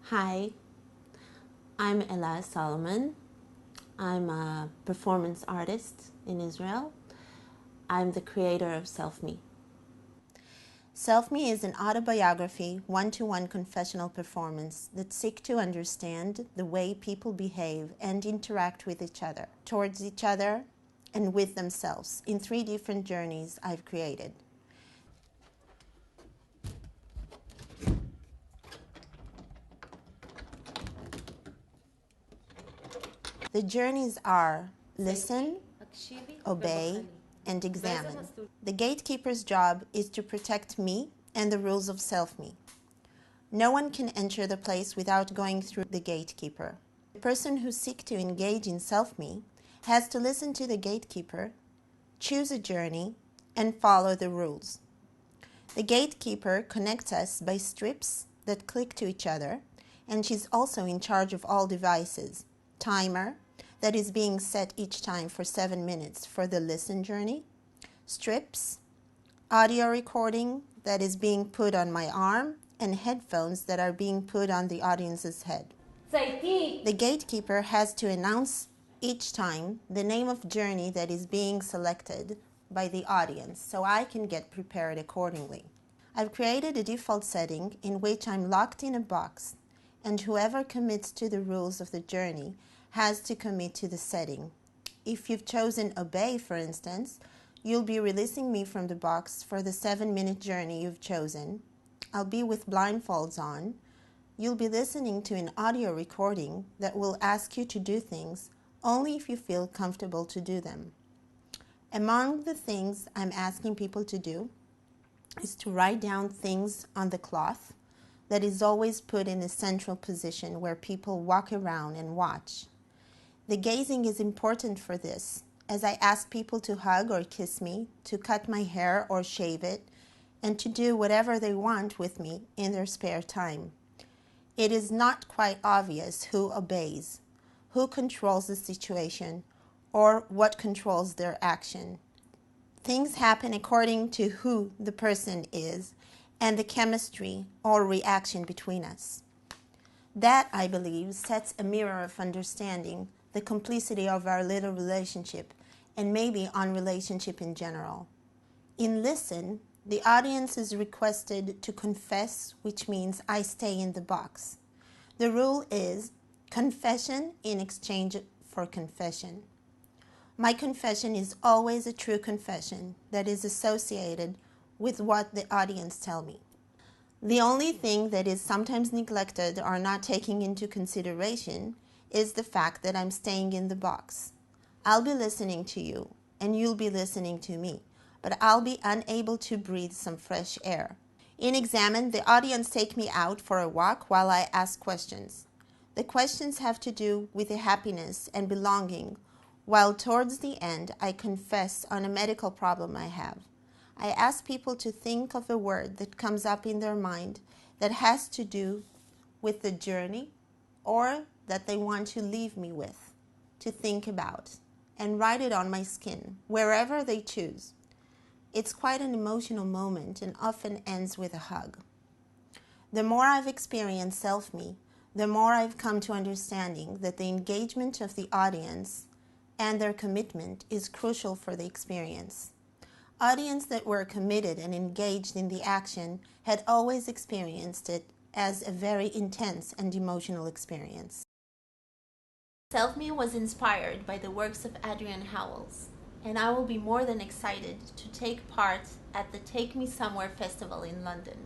Hi, I'm Ela Solomon. I'm a performance artist in Israel. I'm the creator of Self-Me. Self-Me is an autobiography, one-to-one confessional performance that seeks to understand the way people behave and interact with each other, towards each other, and with themselves in 3 different journeys I've created. The journeys are listen, obey, and examine. The gatekeeper's job is to protect me and the rules of self-me. No one can enter the place without going through the gatekeeper. The person who seeks to engage in self-me has to listen to the gatekeeper, choose a journey, and follow the rules. The gatekeeper connects us by strips that click to each other, and she's also in charge of all devices. Timer that is being set each time for 7 minutes for the listen journey, strips, audio recording that is being put on my arm, and headphones that are being put on the audience's head. The gatekeeper has to announce each time the name of journey that is being selected by the audience so I can get prepared accordingly. I've created a default setting in which I'm locked in a box, and whoever commits to the rules of the journey has to commit to the setting. If you've chosen obey, for instance, you'll be releasing me from the box for the 7-minute journey you've chosen. I'll be with blindfolds on. You'll be listening to an audio recording that will ask you to do things only if you feel comfortable to do them. Among the things I'm asking people to do is to write down things on the cloth that is always put in a central position where people walk around and watch. The gazing is important for this, as I ask people to hug or kiss me, to cut my hair or shave it, and to do whatever they want with me in their spare time. It is not quite obvious who obeys, who controls the situation, or what controls their action. Things happen according to who the person is and the chemistry or reaction between us. That, I believe, sets a mirror of understanding the complicity of our little relationship, and maybe on relationship in general. In Listen, the audience is requested to confess, which means I stay in the box. The rule is confession in exchange for confession. My confession is always a true confession that is associated with what the audience tell me. The only thing that is sometimes neglected or not taken into consideration is the fact that I'm staying in the box. I'll be listening to you, and you'll be listening to me, but I'll be unable to breathe some fresh air. In Examine, the audience take me out for a walk while I ask questions. The questions have to do with the happiness and belonging, while towards the end I confess on a medical problem I have. I ask people to think of a word that comes up in their mind that has to do with the journey or that they want to leave me with, to think about, and write it on my skin, wherever they choose. It's quite an emotional moment and often ends with a hug. The more I've experienced self-me, the more I've come to understanding that the engagement of the audience and their commitment is crucial for the experience. Audience that were committed and engaged in the action had always experienced it as a very intense and emotional experience. Self-Me was inspired by the works of Adrian Howells, and I will be more than excited to take part at the Take Me Somewhere Festival in London.